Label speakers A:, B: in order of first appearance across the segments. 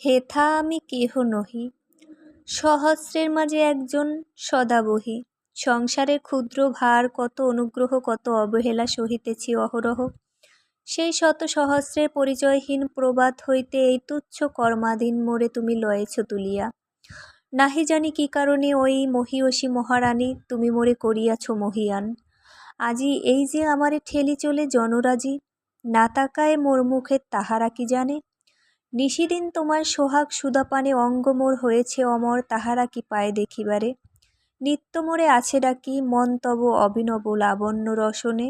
A: হেথা আমি কেহ নহি, সহস্রের মাঝে একজন সদাবহি। সংসারের ক্ষুদ্র ভার কত অনুগ্রহ কত অবহেলা সহিতেছি অহরহ। সেই শত সহস্রের পরিচয়হীন প্রবাদ হইতে এই তুচ্ছ কর্মাধীন মোরে তুমি লয়েছ তুলিয়া। নাহি জানি কি কারণে ওই মহীয়সী মহারানী তুমি মোরে করিয়াছ মহীয়ান। আজি এই যে আমারে ঠেলি চলে জনরাজি, না তাকায় মোর মুখে তাহারা কি জানে। নিশিদিন তোমার সোহাগ সুদাপানে অঙ্গ মোর হয়েছে অমর, তাহারা কি পায় দেখিবারে। নিত্য মোরে আছে ডাকি মন তব অভিনব লাবণ্য রসনে।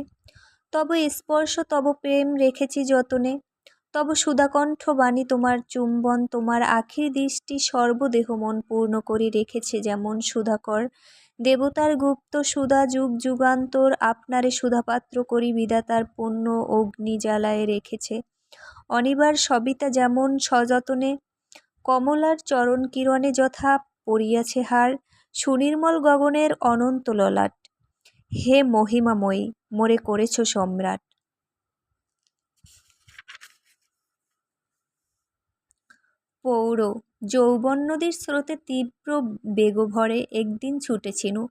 A: তব স্পর্শ তব প্রেম রেখেছি যতনে, তব সুধাকণ্ঠ বাণী তোমার চুম্বন, তোমার আখির দৃষ্টি সর্বদেহ মন পূর্ণ করে রেখেছে যেমন সুধাকর। দেবতার গুপ্ত সুধা যুগ যুগান্তর আপনারে সুধাপাত্র করি বিধাতার পুণ্য অগ্নি জ্বালায় রেখেছে। অনিবার সবিতা যেমন সযতনে, কমলার চরণ কিরণে যথা পড়িয়াছে হার, সুনির্মল গগনের অনন্ত ললাট। হে মহিমাময়ী, মোরে করেছ সম্রাট। পৌর যৌবন নদীর স্রোতে তীব্র বেগভরে একদিন ছুটেছিনু।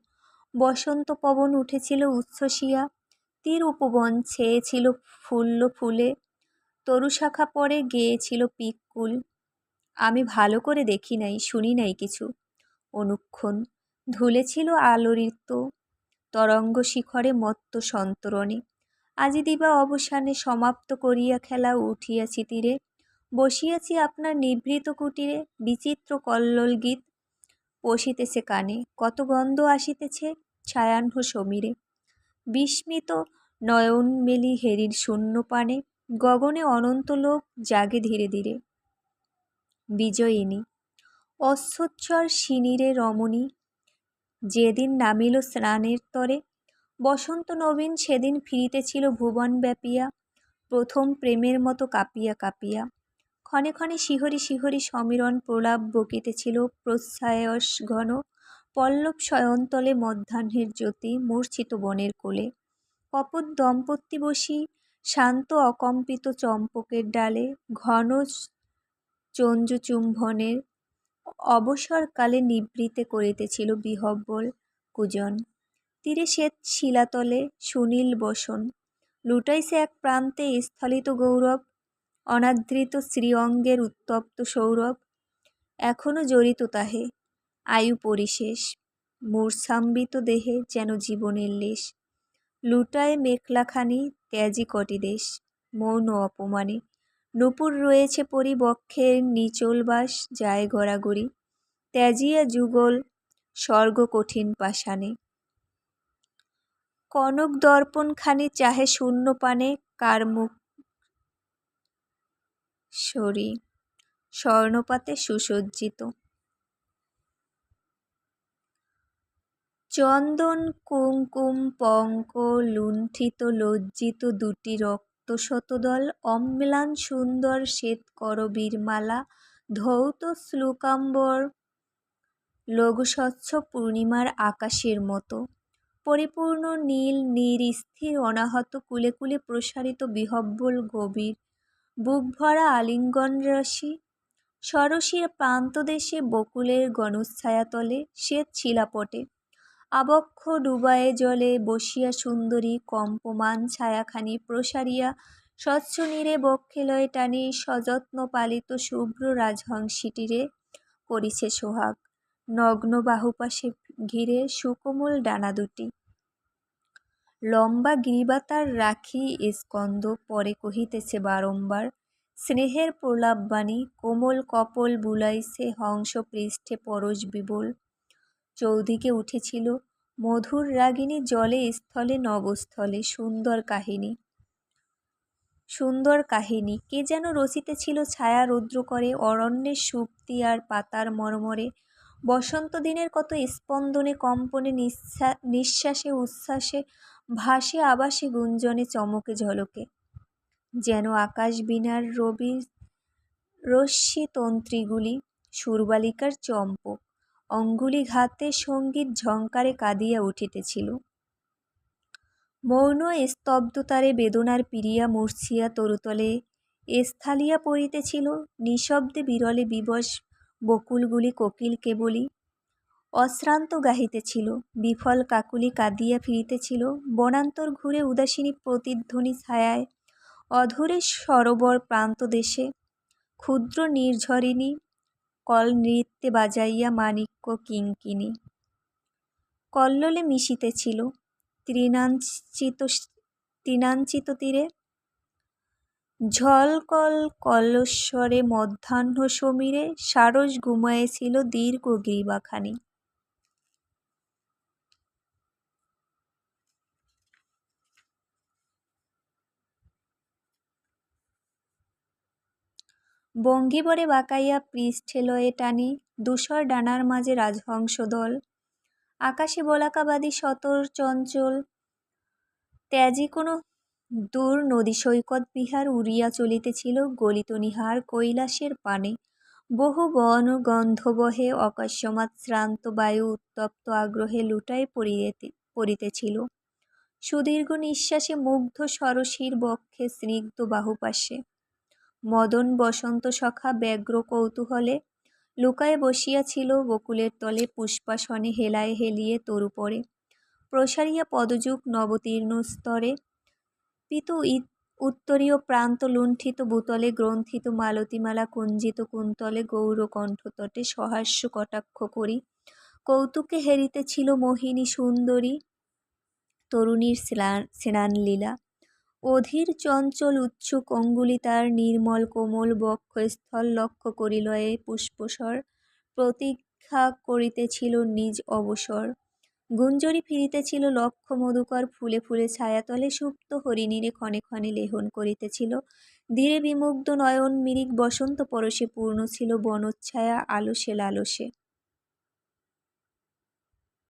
A: বসন্ত পবন উঠেছিল উচ্ছ্বসিয়া, তীর উপবন ছেয়েছিল ফুল্ল ফুলে, তরুশাখা পরে গেয়েছিল পিকুল। আমি ভালো করে দেখি নাই শুনি নাই কিছু। অনুক্ষণ ধুলেছিল আলোড়িত তরঙ্গ শিখরে মত্ত সন্তরণে। আজি দিবা অবসানে সমাপ্ত করিয়া খেলা উঠিয়াছি তীরে, বসিয়াছি আপনার নিভৃত কুটিরে। বিচিত্র কল্লোল গীত পশিতেছে কানে, কত গন্ধ আসিতেছে ছায়াহ্ন সমীরে। বিস্মিত নয়ন মেলি হেরির শূন্য পানে, গগনে অনন্ত লোক জাগে ধীরে ধীরে। বিজয়িনী অশ্বচ্ছর শিনিরে রমণী, যেদিন নামিল স্নানের তরে। বসন্ত নবীন সেদিন ফিরিতেছিল ভুবন ব্যাপিয়া, প্রথম প্রেমের মতো কাঁপিয়া কাঁপিয়া। ক্ষণে ক্ষণে শিহরি শিহরি সমীরণ প্রলাপ বকিতেছিল প্রচ্ছায়স ঘন, পল্লব শয়নতলে মধ্যাহ্নের জ্যোতি মূর্ছিত বনের কোলে। কপট দম্পতি বসি শান্ত অকম্পিত চম্পকের ডালে, ঘন চঞ্জু চুম্বনের অবসরকালে নিবৃতে করিতেছিল বিহ্বল কূজন। তীরে শ্বেত শিলাতলে সুনীল বসন, লুটাইছে এক প্রান্তে স্থলিত গৌরব। অনাদৃত শ্রীঅঙ্গের উত্তপ্ত সৌরভ, এখনো জড়িত তাহে আয়ু পরিশেষ। মূর্ছাম্বিত দেহে যেন জীবনের লেশ, লুটায় মেখলাখানি ত্যাজি কটি দেশ। মৌন অপমানে নূপুর রয়েছে পরি বক্ষের নিচোল বাস, যায় গড়াগড়ি ত্যাজিয়া যুগল স্বর্গ কঠিন পাষাণে। কনক দর্পণখানি চাহে শূন্য পানে, কার মুখ সরি স্বর্ণপাতে সুসজ্জিত। চন্দন কুঙ্কুম পঙ্ক লুণ্ঠিত লজ্জিত দুটি রক্ত শতদল, অম্লান সুন্দর শ্বেত করবীরমালা ধৌত শ্লুকাম্বর, লঘু স্বচ্ছ পূর্ণিমার আকাশের মতো। পরিপূর্ণ নীল নিরস্থির অনাহত কুলে কুলে প্রসারিত বিহ্বল গভীর বুকভরা আলিঙ্গন রাশি। সরসীর প্রান্তদেশে বকুলের গণচ্ছায়াতলে শ্বেত শিলাপটে আবক্ষ ডুবায়ে জলে বসিয়া সুন্দরী কম্পমান ছায়াখানি প্রসারিয়া স্বচ্ছ নীরে বক্ষে লয়ে টানি সযত্ন পালিত শুভ্র রাজহংসীটিরে করিছে সোহাগ। নগ্ন বাহুপাশে ঘিরে সুকোমল ডানা দুটি, লম্বা গ্রীবা তার রাখি স্কন্দ পরে কহিতেছে বারম্বার স্নেহের প্রলাপবাণী। কোমল কপোল বুলাইছে হংস পৃষ্ঠে পরশ বিবল। চৌদিকে উঠেছিল মধুর রাগিনী, জলে স্থলে নভস্থলে সুন্দর কাহিনী। সুন্দর কাহিনী কে যেন রচিতেছিল ছায়া রৌদ্র করে, অরণ্যের সুপ্তি আর পাতার মর্মরে। বসন্ত দিনের কত স্পন্দনে কম্পনে নিঃশ্বাসে উচ্ছ্বাসে ভাসে আবাসে গুঞ্জনে চমকে ঝলকে। যেন আকাশ বীণার রবি রশ্মি তন্ত্রীগুলি সুরবালিকার চম্পক অঙ্গুলি ঘাতে সঙ্গীত ঝঙ্কারে কাঁদিয়া উঠিতেছিল। মৌন স্তব্ধতারে বেদনার পীড়িয়া মূর্ছিয়া তরুতলে স্থলিয়া পড়িতেছিল, নিঃশব্দে বিরলে বিবশ বকুলগুলি কোকিল কেবলই অশ্রান্ত গাহিতেছিল, বিফল কাকুলি কাঁদিয়া ফিরিতেছিল, বনান্তর ঘুরে উদাসিনী প্রতিধ্বনি ছায়ায়, অধরে সরোবর প্রান্তদেশে ক্ষুদ্র নির্ঝরিণী কল নৃত্যে বাজাইয়া মাণিক্য কিঙ্কিণী কল্লোলে মিশিতেছিল, তৃণাঞ্চিত তীরে ঝলকল কল্লোস্বরে মধ্যাহ্ন সমীরে সারস ঘুমায়েছিল দীর্ঘ গ্রীবাখানি। বঙ্গীবরে বাঁকাইয়া পৃষ্ঠে লয়ে টানি ধূসর ডানার মাঝে রাজহংস দল, আকাশে বলাকাবাদী সতর চঞ্চল ত্যাজি কোনো দূর নদী সৈকত বিহার উড়িয়া চলিতেছিল গলিত নিহার কৈলাসের পানে। বহু বন গন্ধ বহে, অকস্মাৎ শ্রান্ত বায়ু উত্তপ্ত আগ্রহে লুটায় পড়িতেছিল, সুদীর্ঘ নিঃশ্বাসে মুগ্ধ সরসীর বক্ষে স্নিগ্ধ বাহুপাশে। মদন বসন্ত সখা ব্যগ্র কৌতূহলে লুকায়ে বসিয়াছিল বকুলের তলে, পুষ্পাসনে হেলায় হেলিয়ে তরু পরে প্রসারিয়া পদযুগ নবতীর্ণ স্তরে, পিতু উত্তরীয় প্রান্ত লুণ্ঠিত ভূতলে গ্রন্থিত মালতীমালা কুঞ্জিত কুন্তলে গৌর কণ্ঠতটে সহাস্য কটাক্ষ করি কৌতুকে হেরিতেছিল মোহিনী সুন্দরী তরুণীর স্নানলীলা। অধীর চঞ্চল উৎসুক অঙ্গুলি তার নির্মল কোমল বক্ষস্থল লক্ষ্য করিল, এ পুষ্পসর প্রতীক্ষা করিতেছিল নিজ অবসর। গুঞ্জরি ফিরিতেছিল লক্ষ মধুকর ফুলে ফুলে ছায়াতলে, সুপ্ত হরিণীরে ক্ষণে ক্ষণে লেহন করিতেছিল ধীরে বিমুগ্ধ নয়ন মিরিক বসন্ত পরশে পূর্ণ ছিল বনচ্ছায়া আলসে লালসে।